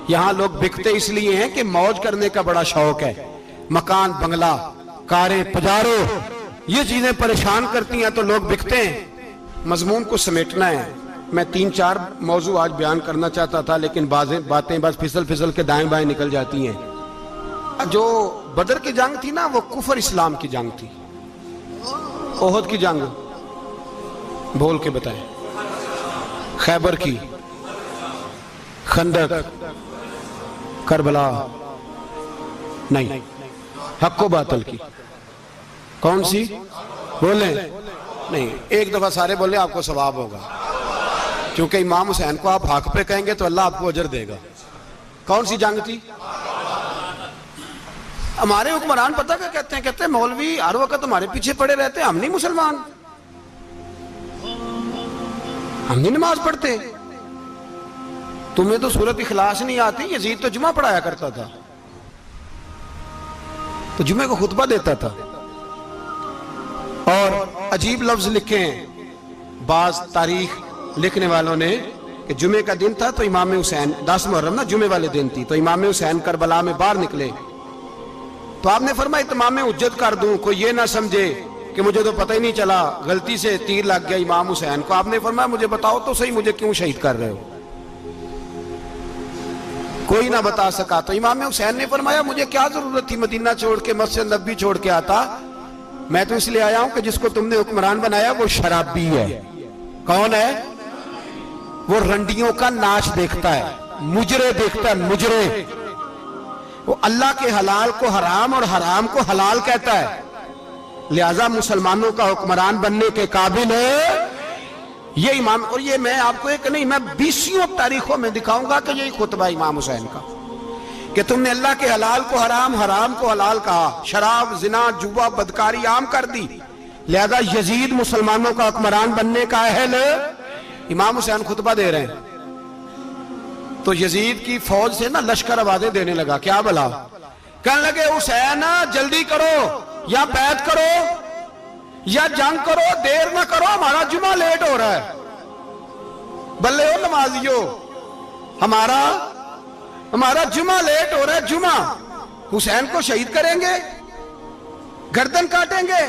یہاں لوگ بکتے اس لیے ہیں کہ موج کرنے کا بڑا شوق ہے، مکان بنگلہ کاریں پجارو یہ چیزیں پریشان کرتی ہیں تو لوگ بکتے ہیں. مضمون کو سمیٹنا ہے. میں 3-4 موضوع آج بیان کرنا چاہتا تھا لیکن باتیں بس پھسل کے دائیں بائیں نکل جاتی ہیں. جو بدر کی جنگ تھی نا وہ کفر اسلام کی جنگ تھی. احد کی جنگ بول کے بتائیں. خیبر کی، خندق، کربلا نہیں، حق و باطل کی. کون سی بولیں؟ نہیں، ایک دفعہ سارے بولیں آپ کو ثواب ہوگا، کیونکہ امام حسین کو آپ حق پہ کہیں گے تو اللہ آپ کو اجر دے گا. کون سی جنگ تھی؟ ہمارے حکمران پتہ کیا کہتے ہیں مولوی ہر وقت ہمارے پیچھے پڑے رہتے ہیں، ہم نہیں مسلمان، ہم نہیں نماز پڑھتے. تمہیں تو سورۃ اخلاص نہیں آتی. یزید تو جمعہ پڑھایا کرتا تھا، تو جمعے کو خطبہ دیتا تھا. اور عجیب لفظ لکھے ہیں بعض تاریخ لکھنے والوں نے کہ جمعے کا دن تھا تو امام حسین 10 محرم نا جمعے والے دن تھی، تو امام حسین کربلا میں باہر نکلے تو آپ نے فرمایا اتمام حجت کر دوں، کوئی یہ نہ سمجھے کہ مجھے تو پتہ ہی نہیں چلا غلطی سے تیر لگ گیا امام حسین کو. آپ نے فرمایا مجھے بتاؤ تو صحیح مجھے کیوں شہید کر رہے ہو؟ کوئی نہ بتا سکا. تو امام حسین نے فرمایا مجھے کیا ضرورت تھی مدینہ چھوڑ کے مسجد نبوی چھوڑ کے آتا، میں تو اس لیے آیا ہوں کہ جس کو تم نے حکمران بنایا وہ شرابی ہے. کون ہے؟ وہ رنڈیوں کا ناچ دیکھتا ہے، مجرے دیکھتا ہے، مجرے. وہ اللہ کے حلال کو حرام اور حرام کو حلال کہتا ہے، لہذا مسلمانوں کا حکمران بننے کے قابل ہے یہ امام. اور یہ میں آپ کو ایک نہیں، میں 20 تاریخوں میں دکھاؤں گا کہ یہی خطبہ امام حسین کا کہ تم نے اللہ کے حلال کو حرام، حرام کو حلال کہا، شراب، زنا، جوا، بدکاری عام کر دی، لہذا یزید مسلمانوں کا حکمران بننے کا اہل. امام حسین خطبہ دے رہے ہیں تو یزید کی فوج سے نا لشکر آوازیں دینے لگا. کیا بلا؟ کہنے لگے حسین جلدی کرو، یا بیعت کرو یا جنگ کرو، دیر نہ کرو، ہمارا جمعہ لیٹ ہو رہا ہے. بلے ہو نمازیو، ہمارا جمعہ لیٹ ہو رہا ہے. جمعہ حسین کو شہید کریں گے، گردن کاٹیں گے،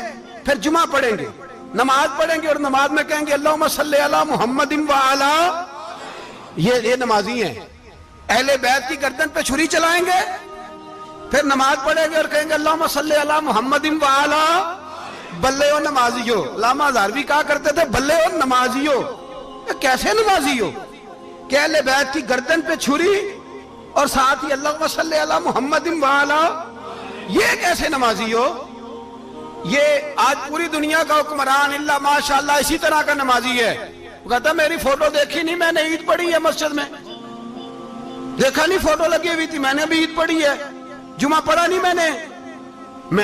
پھر جمعہ پڑھیں گے، نماز پڑھیں گے اور نماز میں کہیں گے اللہم صلی علی محمد وعلا. یہ نمازی ہیں. اہل بیت کی گردن پہ چھری چلائیں گے، پھر نماز پڑھیں گے اور کہیں گے اللہم صلی علی محمد وعلا. بلے ہو نمازیو. علامہ ہزاروی کہا کرتے تھے بلے ہو نمازیو. کیسے نمازیو کہ اہل بیت کی گردن پہ چھری اور ساتھ ہی اللہم صلی علی محمد وعلا؟ یہ کیسے نمازی ہو؟ یہ آج پوری دنیا کا حکمران اللہ ماشاءاللہ اسی طرح کا نمازی ہے. وہ کہتا میری فوٹو دیکھی نہیں، میں نے عید پڑھی ہے مسجد میں، دیکھا نہیں فوٹو لگی ہوئی تھی، میں نے بھی عید پڑھی ہے، جمعہ پڑھا نہیں میں نے.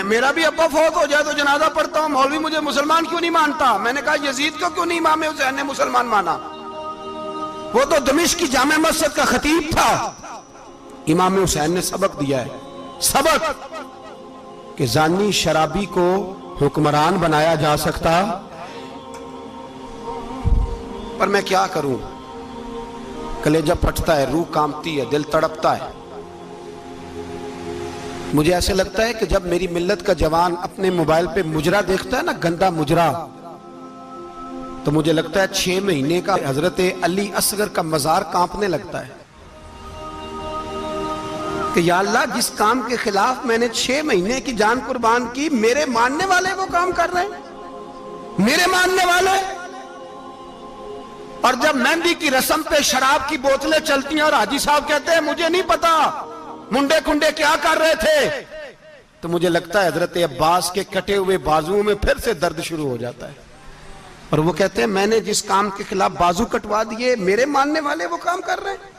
میرا بھی ابا فوت ہو جائے تو جنازہ پڑھتا ہوں، مولوی مجھے مسلمان کیوں نہیں مانتا؟ میں نے کہا یزید کو کیوں نہیں امام حسین نے مسلمان مانا؟ وہ تو دمشق کی جامع مسجد کا خطیب تھا. امام حسین نے سبق دیا ہے، سبق کہ زانی شرابی کو حکمران بنایا جا سکتا. پر میں کیا کروں، کلیجہ پھٹتا ہے، روح کانپتی ہے، دل تڑپتا ہے. مجھے ایسے لگتا ہے کہ جب میری ملت کا جوان اپنے موبائل پہ مجرا دیکھتا ہے نا، گندا مجرا، تو مجھے لگتا ہے 6 مہینے کا حضرت علی اصغر کا مزار کانپنے لگتا ہے کہ یا اللہ جس کام کے خلاف میں نے 6 مہینے کی جان قربان کی، میرے ماننے والے وہ کام کر رہے ہیں، میرے ماننے والے. اور جب مہندی کی رسم پہ شراب کی بوتلیں چلتی ہیں اور حاجی صاحب کہتے ہیں مجھے نہیں پتا منڈے کنڈے کیا کر رہے تھے، تو مجھے لگتا ہے حضرت عباس کے کٹے ہوئے بازوؤں میں پھر سے درد شروع ہو جاتا ہے. اور وہ کہتے ہیں میں نے جس کام کے خلاف بازو کٹوا دیے، میرے ماننے والے وہ کام کر رہے ہیں.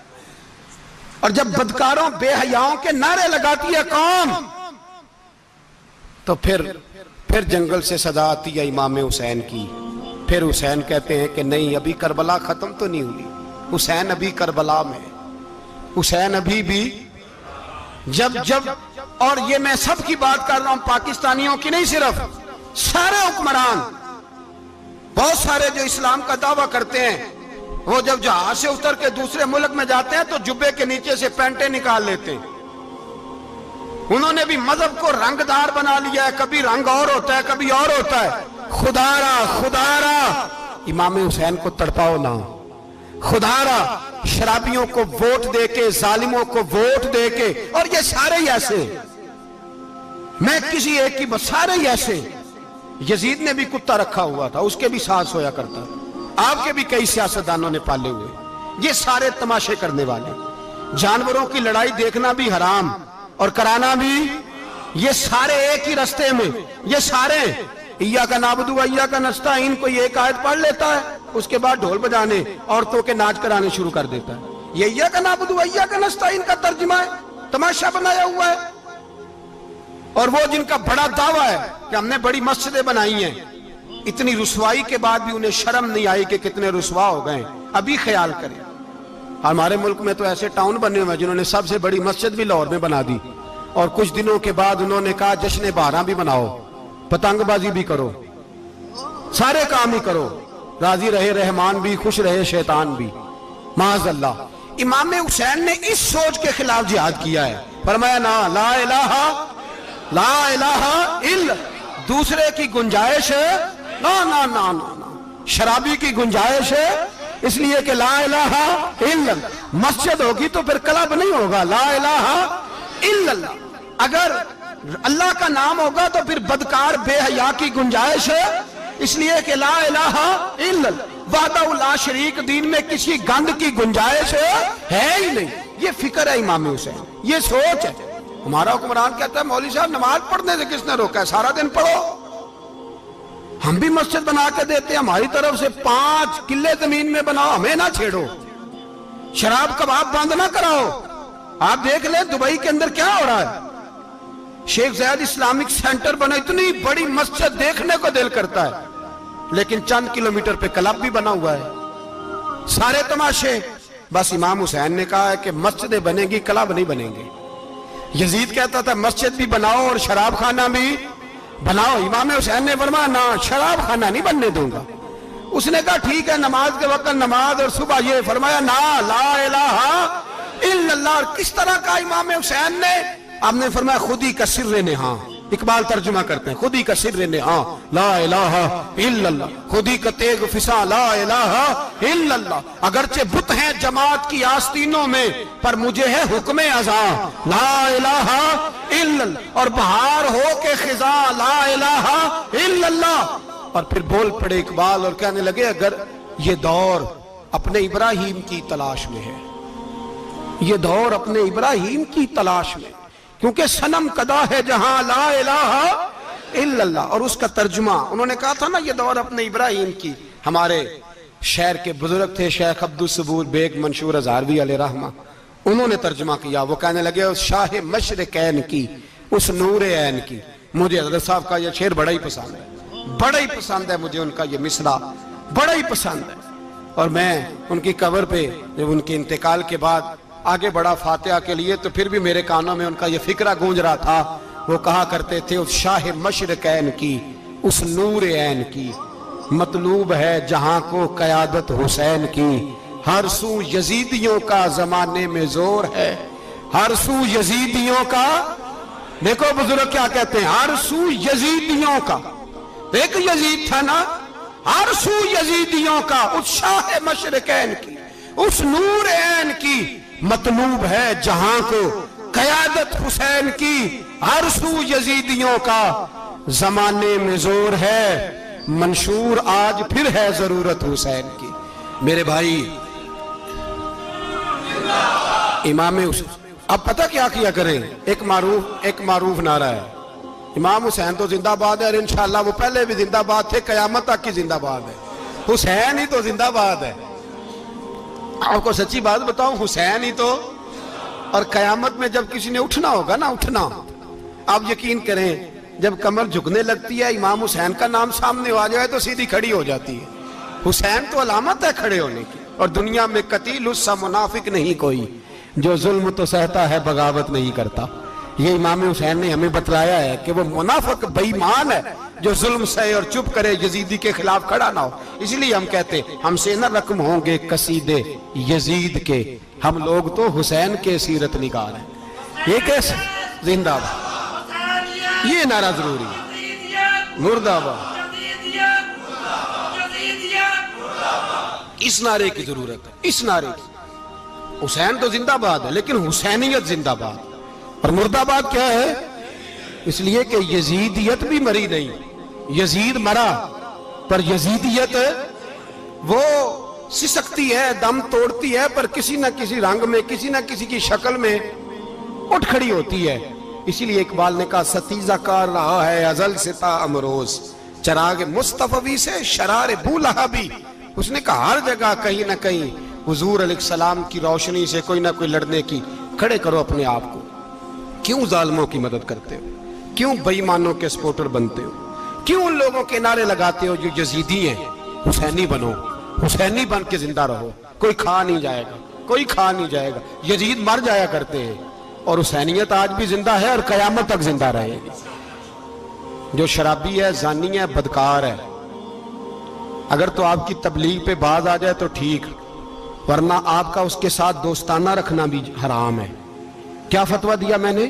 اور جب بدکاروں بے حیاؤں کے نعرے لگاتی ہے قوم تو پھر جنگل سے صدا آتی ہے امام حسین کی. پھر حسین کہتے ہیں کہ نہیں، ابھی کربلا ختم تو نہیں ہوئی، حسین ابھی کربلا میں، حسین ابھی بھی جب اور یہ میں سب کی بات کر رہا ہوں، پاکستانیوں کی نہیں، صرف سارے حکمران، بہت سارے جو اسلام کا دعویٰ کرتے ہیں، وہ جب جہاز سے اتر کے دوسرے ملک میں جاتے ہیں تو جبے کے نیچے سے پینٹیں نکال لیتے ہیں. انہوں نے بھی مذہب کو رنگ دار بنا لیا ہے، کبھی رنگ اور ہوتا ہے کبھی اور ہوتا ہے. خدا را امام حسین کو تڑپاؤ نہ، خدا را شرابیوں کو ووٹ دے کے، ظالموں کو ووٹ دے کے، اور یہ سارے ہی ایسے، میں کسی ایک کی بس، سارے ہی ایسے. یزید نے بھی کتا رکھا ہوا تھا، اس کے بھی ساتھ سویا کرتا، آپ کے بھی کئی سیاستدانوں نے پالے ہوئے. یہ سارے تماشے کرنے والے، جانوروں کی لڑائی دیکھنا بھی حرام اور کرانا بھی، یہ سارے ایک ہی رستے میں، یہ سارے ایاک نعبد و ایاک نستعین کوئی ایک آیت پڑھ لیتا ہے، اس کے بعد ڈھول بجانے، عورتوں کے ناچ کرانے شروع کر دیتا ہے. یہ ایاک نعبد و ایاک نستعین کا ترجمہ ہے، تماشا بنایا ہوا ہے. اور وہ جن کا بڑا دعویٰ ہے کہ ہم نے بڑی مسجدیں بنائی ہیں، اتنی رسوائی کے بعد بھی انہیں شرم نہیں آئی کہ کتنے رسوا ہو گئے. ابھی خیال کریں، ہمارے ملک میں تو ایسے ٹاؤن بنے ہوئے جنہوں نے سب سے بڑی مسجد بھی لاہور میں بنا دی، اور کچھ دنوں کے بعد انہوں نے کہا جشن بہاراں بھی بناؤ، پتنگ بازی بھی کرو، سارے کام ہی کرو، راضی رہے رحمان بھی، خوش رہے شیطان بھی. معاذ اللہ. امام حسین نے اس سوچ کے خلاف جہاد کیا ہے، فرمایا نا لا الہ الا، دوسرے کی گنجائش ہے نا، شرابی کی گنجائش ہے، اس لیے کہ لا الہ الا، مسجد ہوگی تو پھر کلب نہیں ہوگا. لا الہ الا اللہ، اگر اللہ کا نام ہوگا تو پھر بدکار بے حیا کی گنجائش ہے، اس لیے کہ لا الہ الا اللہ، وحدہ لا شریک، دین میں کسی گند کی گنجائش ہے ہی نہیں. یہ فکر ہے امام حسین، یہ سوچ ہے. ہمارا حکمران کہتا ہے مولوی صاحب نماز پڑھنے سے کس نے روکا ہے، سارا دن پڑھو. ہم بھی مسجد بنا کے دیتے ہیں، ہماری طرف سے 5 کلے زمین میں بناؤ، ہمیں نہ چھیڑو. شراب کباب بند نہ کراؤ. آپ دیکھ لیں دبئی کے اندر کیا ہو رہا ہے، شیخ زید اسلامک سینٹر بنا، اتنی بڑی مسجد دیکھنے کو دل کرتا ہے، لیکن چند کلومیٹر پہ کلب بھی بنا ہوا ہے، سارے تماشے. بس امام حسین نے کہا ہے کہ مسجدیں بنیں گی، کلب نہیں بنیں گے. یزید کہتا تھا مسجد بھی بناؤ اور شراب خانہ بھی بناؤ. امام حسین نے فرمایا نہ، شراب خانہ نہیں بننے دوں گا. اس نے کہا ٹھیک ہے، نماز کے وقت نماز اور صبح یہ. فرمایا نا لا الہ الا اللہ. کس طرح کا امام حسین نے؟ آپ نے فرمایا خودی کا سر نہاں. اقبال ترجمہ کرتے ہیں خودی کا سر نہاں لا الہ الا اللہ، خودی کا تیغ فساں لا الہ الا اللہ. اگرچہ بت ہیں جماعت کی آستینوں میں، پر مجھے ہے حکم ازاں لا الہ الا اللہ. اور بہار ہو کے خزاں لا الہ الا اللہ. اور پھر بول پڑے اقبال اور کہنے لگے اگر یہ دور اپنے ابراہیم کی تلاش میں ہے، یہ دور اپنے ابراہیم کی تلاش میں، کیونکہ صنم کدا ہے جہاں لا الہ الا اللہ. اور اس کا ترجمہ انہوں نے کہا تھا نا یہ دور اپنے ابراہیم کی. ہمارے شہر کے بزرگ تھے شیخ عبدالصبور بیگ منشور ہزاروی علیہ رحمہ، انہوں نے ترجمہ کیا. وہ کہنے لگے اس شاہ مشرقین کی، اس نور عین کی. مجھے حضرت صاحب کا یہ شعر بڑا ہی پسند ہے، بڑا ہی پسند ہے مجھے، ان کا یہ مصرع بڑا ہی پسند ہے. اور میں ان کی قبر پہ جب ان کے انتقال کے بعد آگے بڑھا فاتحہ کے لیے تو پھر بھی میرے کانوں میں ان کا یہ فکرہ گونج رہا تھا. وہ کہا کرتے تھے اس شاہ مشرقین کی، اس نور عین کی، مطلوب ہے جہاں کو قیادت حسین کی. ہر سو یزیدیوں کا زمانے میں زور ہے، ہر سو یزیدیوں کا. دیکھو بزرگ کیا کہتے ہیں، ہر سو یزیدیوں کا. ایک یزید تھا نا، ہر سو یزیدیوں کا، اس شاہ مشرقین کی، اس نور عین کی، مطلوب ہے جہاں کو قیادت حسین کی. ہر سو یزیدیوں کا زمانے میں زور ہے، منشور آج پھر ہے ضرورت حسین کی. میرے بھائی امام حسین، اب پتہ کیا کیا کریں، ایک معروف نعرہ ہے امام حسین تو زندہ باد ہے، اور انشاءاللہ وہ پہلے بھی زندہ باد تھے، قیامت تک کی زندہ باد ہے. حسین ہی تو زندہ باد ہے. آپ کو سچی بات بتاؤں، حسین ہی تو. اور قیامت میں جب کسی نے اٹھنا ہوگا نا، اٹھنا، آپ یقین کریں جب کمر جھکنے لگتی ہے امام حسین کا نام سامنے آ جائے تو سیدھی کھڑی ہو جاتی ہے. حسین تو علامت ہے کھڑے ہونے کی. اور دنیا میں قتیل اس سا منافق نہیں کوئی جو ظلم تو سہتا ہے بغاوت نہیں کرتا. یہ امام حسین نے ہمیں بتلایا ہے کہ وہ منافق بے ایمان ہے جو ظلم سہے اور چپ کرے، یزیدی کے خلاف کھڑا نہ ہو. اس لیے ہم کہتے ہم سے نہ رقم ہوں گے قصیدے یزید کے، ہم لوگ تو حسین کے سیرت نگار ہیں. یہ کیسے زندہ باد، یہ نعرہ ضروری ہے. مردہ آباد، اس نعرے کی ضرورت ہے. اس نعرے کی حسین تو زندہ باد ہے لیکن حسینیت زندہ باد. اور مردہ آباد کیا ہے؟ اس لیے کہ یزیدیت بھی مری نہیں. یزید مرا پر یزیدیت وہ سسکتی ہے، دم توڑتی ہے، پر کسی نہ کسی رنگ میں، کسی نہ کسی کی شکل میں اٹھ کھڑی ہوتی ہے. اسی لیے اقبال نے کہا ستیزہ کار رہا ہے ازل سے تا امروز، چراغ مصطفی سے شرار بولہبی. اس نے کہا ہر جگہ کہیں نہ کہیں حضور علیہ السلام کی روشنی سے کوئی نہ کوئی لڑنے کی. کھڑے کرو اپنے آپ کو. کیوں ظالموں کی مدد کرتے ہو؟ کیوں بے ایمانوں کے سپورٹر بنتے ہو؟ کیوں ان لوگوں کے نعرے لگاتے ہو جو یزیدی ہیں؟ حسینی بنو، حسینی بن کے زندہ رہو. کوئی کھا نہیں جائے گا، کوئی کھا نہیں جائے گا. یزید مر جایا کرتے ہیں اور حسینیت آج بھی زندہ ہے اور قیامت تک زندہ رہے گی. جو شرابی ہے، زانی ہے، بدکار ہے، اگر تو آپ کی تبلیغ پہ باز آ جائے تو ٹھیک، ورنہ آپ کا اس کے ساتھ دوستانہ رکھنا بھی حرام ہے. کیا فتویٰ دیا میں نے؟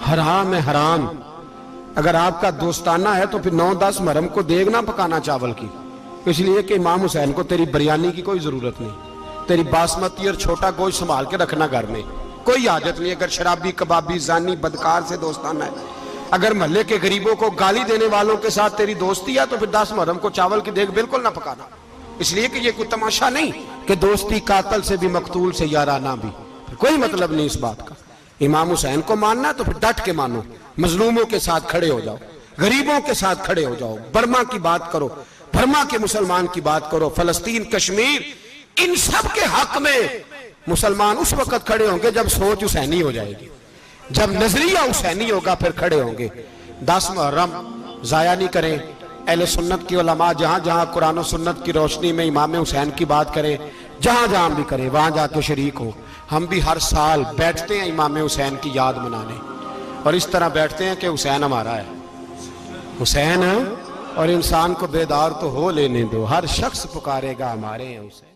حرام ہے، حرام. اگر آپ کا دوستانہ ہے تو پھر 9-10 محرم کو دیگ نہ پکانا چاول کی. اس لیے کہ امام حسین کو تیری بریانی کی کوئی ضرورت نہیں. تیری باسمتی اور چھوٹا گوشت سنبھال کے رکھنا گھر میں، کوئی حاجت نہیں. اگر شرابی، کبابی، زانی، بدکار سے دوستانہ ہے، اگر محلے کے غریبوں کو گالی دینے والوں کے ساتھ تیری دوستی ہے تو پھر 10 محرم کو چاول کی دیگ بالکل نہ پکانا. اس لیے کہ یہ کوئی تماشا نہیں کہ دوستی قاتل سے بھی مقتول سے یارانہ بھی. کوئی مطلب نہیں اس بات کا. امام حسین کو ماننا ہے تو پھر ڈٹ کے مانو. مظلوموں کے ساتھ کھڑے ہو جاؤ، غریبوں کے ساتھ کھڑے ہو جاؤ. برما کی بات کرو، برما کے مسلمان کی بات کرو، فلسطین، کشمیر، ان سب کے حق میں مسلمان اس وقت کھڑے ہوں گے جب سوچ حسینی ہو جائے گی، جب نظریہ حسینی ہوگا پھر کھڑے ہوں گے. 10 محرم ضائع نہیں کریں. اہل سنت کی علماء جہاں جہاں قرآن و سنت کی روشنی میں امام حسین کی بات کریں، جہاں جہاں بھی کریں وہاں جا کے شریک ہو. ہم بھی ہر سال بیٹھتے ہیں امام حسین کی یاد منانے، اور اس طرح بیٹھتے ہیں کہ حسین ہمارا ہے، حسین ہے. اور انسان کو بیدار تو ہو لینے دو، ہر شخص پکارے گا ہمارے ہیں حسین.